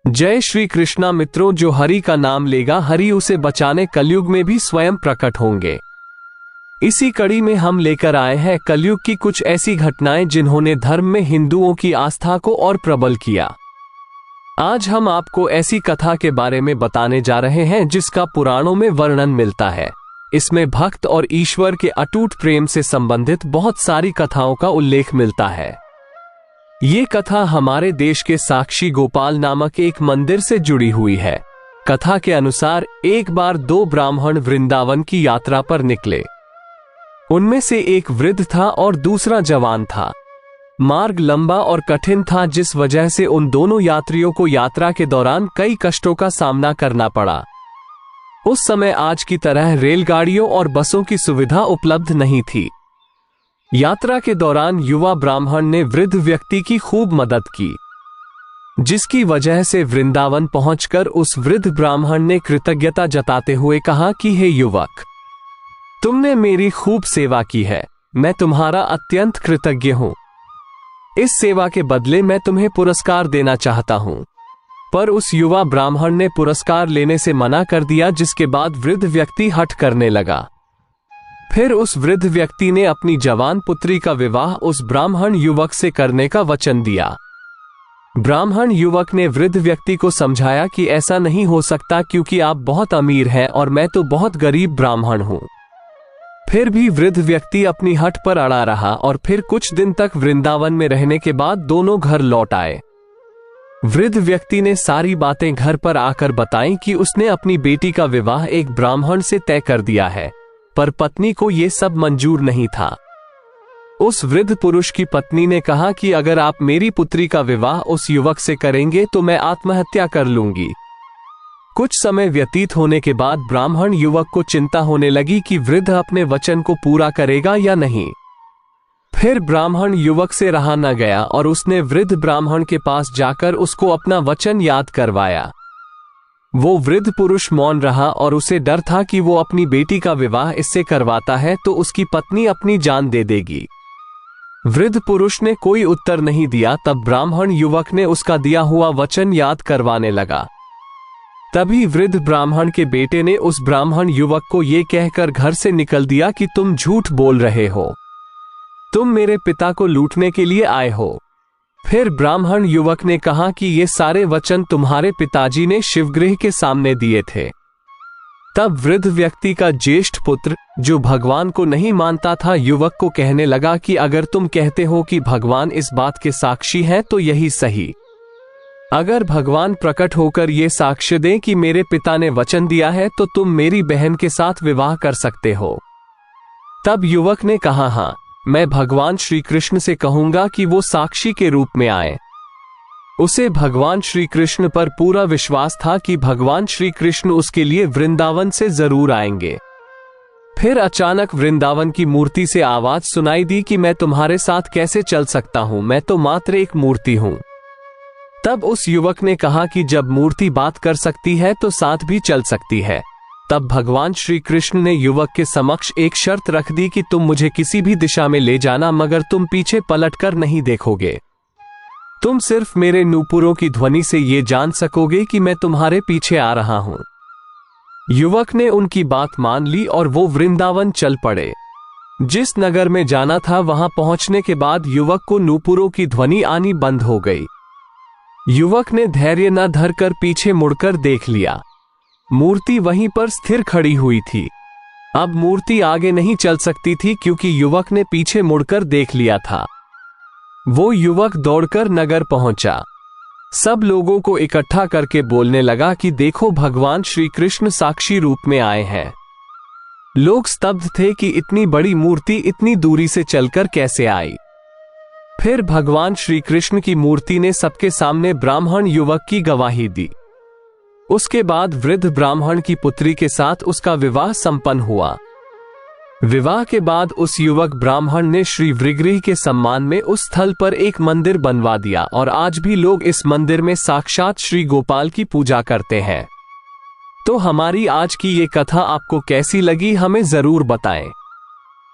जय श्री कृष्णा मित्रों, जो हरि का नाम लेगा हरि उसे बचाने कलयुग में भी स्वयं प्रकट होंगे। इसी कड़ी में हम लेकर आए हैं कलयुग की कुछ ऐसी घटनाएं जिन्होंने धर्म में हिंदुओं की आस्था को और प्रबल किया। आज हम आपको ऐसी कथा के बारे में बताने जा रहे हैं जिसका पुराणों में वर्णन मिलता है। इसमें भक्त और ईश्वर के अटूट प्रेम से संबंधित बहुत सारी कथाओं का उल्लेख मिलता है। ये कथा हमारे देश के साक्षी गोपाल नामक एक मंदिर से जुड़ी हुई है। कथा के अनुसार एक बार दो ब्राह्मण वृंदावन की यात्रा पर निकले। उनमें से एक वृद्ध था और दूसरा जवान था। मार्ग लंबा और कठिन था, जिस वजह से उन दोनों यात्रियों को यात्रा के दौरान कई कष्टों का सामना करना पड़ा। उस समय आज की तरह रेलगाड़ियों और बसों की सुविधा उपलब्ध नहीं थी। यात्रा के दौरान युवा ब्राह्मण ने वृद्ध व्यक्ति की खूब मदद की, जिसकी वजह से वृंदावन पहुंचकर उस वृद्ध ब्राह्मण ने कृतज्ञता जताते हुए कहा कि हे युवक, तुमने मेरी खूब सेवा की है, मैं तुम्हारा अत्यंत कृतज्ञ हूं। इस सेवा के बदले मैं तुम्हें पुरस्कार देना चाहता हूं। पर उस युवा ब्राह्मण ने पुरस्कार लेने से मना कर दिया, जिसके बाद वृद्ध व्यक्ति हठ करने लगा। फिर उस वृद्ध व्यक्ति ने अपनी जवान पुत्री का विवाह उस ब्राह्मण युवक से करने का वचन दिया। ब्राह्मण युवक ने वृद्ध व्यक्ति को समझाया कि ऐसा नहीं हो सकता, क्योंकि आप बहुत अमीर हैं और मैं तो बहुत गरीब ब्राह्मण हूं। फिर भी वृद्ध व्यक्ति अपनी हठ पर अड़ा रहा और फिर कुछ दिन तक वृंदावन में रहने के बाद दोनों घर लौट आए। वृद्ध व्यक्ति ने सारी बातें घर पर आकर बताई कि उसने अपनी बेटी का विवाह एक ब्राह्मण से तय कर दिया है, पर पत्नी को यह सब मंजूर नहीं था। उस वृद्ध पुरुष की पत्नी ने कहा कि अगर आप मेरी पुत्री का विवाह उस युवक से करेंगे तो मैं आत्महत्या कर लूंगी। कुछ समय व्यतीत होने के बाद ब्राह्मण युवक को चिंता होने लगी कि वृद्ध अपने वचन को पूरा करेगा या नहीं। फिर ब्राह्मण युवक से रहा न गया और उसने वृद्ध ब्राह्मण के पास जाकर उसको अपना वचन याद करवाया। वो वृद्ध पुरुष मौन रहा और उसे डर था कि वो अपनी बेटी का विवाह इससे करवाता है तो उसकी पत्नी अपनी जान दे देगी। वृद्ध पुरुष ने कोई उत्तर नहीं दिया। तब ब्राह्मण युवक ने उसका दिया हुआ वचन याद करवाने लगा। तभी वृद्ध ब्राह्मण के बेटे ने उस ब्राह्मण युवक को ये कहकर घर से निकल दिया कि तुम झूठ बोल रहे हो, तुम मेरे पिता को लूटने के लिए आए हो। फिर ब्राह्मण युवक ने कहा कि ये सारे वचन तुम्हारे पिताजी ने शिवगृह के सामने दिए थे। तब वृद्ध व्यक्ति का ज्येष्ठ पुत्र, जो भगवान को नहीं मानता था, युवक को कहने लगा कि अगर तुम कहते हो कि भगवान इस बात के साक्षी हैं तो यही सही। अगर भगवान प्रकट होकर ये साक्ष्य दें कि मेरे पिता ने वचन दिया है तो तुम मेरी बहन के साथ विवाह कर सकते हो। तब युवक ने कहा, हाँ, मैं भगवान श्री कृष्ण से कहूंगा कि वो साक्षी के रूप में आए। उसे भगवान श्री कृष्ण पर पूरा विश्वास था कि भगवान श्री कृष्ण उसके लिए वृंदावन से जरूर आएंगे। फिर अचानक वृंदावन की मूर्ति से आवाज सुनाई दी कि मैं तुम्हारे साथ कैसे चल सकता हूं, मैं तो मात्र एक मूर्ति हूं। तब उस युवक ने कहा कि जब मूर्ति बात कर सकती है तो साथ भी चल सकती है। तब भगवान श्री कृष्ण ने युवक के समक्ष एक शर्त रख दी कि तुम मुझे किसी भी दिशा में ले जाना, मगर तुम पीछे पलटकर नहीं देखोगे। तुम सिर्फ मेरे नूपुरों की ध्वनि से ये जान सकोगे कि मैं तुम्हारे पीछे आ रहा हूं। युवक ने उनकी बात मान ली और वो वृंदावन चल पड़े। जिस नगर में जाना था वहां पहुंचने के बाद युवक को नूपुरों की ध्वनि आनी बंद हो गई। युवक ने धैर्य न धरकर पीछे मुड़कर देख लिया। मूर्ति वहीं पर स्थिर खड़ी हुई थी। अब मूर्ति आगे नहीं चल सकती थी क्योंकि युवक ने पीछे मुड़कर देख लिया था। वो युवक दौड़कर नगर पहुंचा। सब लोगों को इकट्ठा करके बोलने लगा कि देखो, भगवान श्री कृष्ण साक्षी रूप में आए हैं। लोग स्तब्ध थे कि इतनी बड़ी मूर्ति इतनी दूरी से चलकर कैसे आई। फिर भगवान श्री कृष्ण की मूर्ति ने सबके सामने ब्राह्मण युवक की गवाही दी। उसके बाद वृद्ध ब्राह्मण की पुत्री के साथ उसका विवाह संपन्न हुआ। विवाह के बाद उस युवक ब्राह्मण ने श्री वृगृह के सम्मान में उस स्थल पर एक मंदिर बनवा दिया और आज भी लोग इस मंदिर में साक्षात श्री गोपाल की पूजा करते हैं। तो हमारी आज की ये कथा आपको कैसी लगी, हमें जरूर बताएं।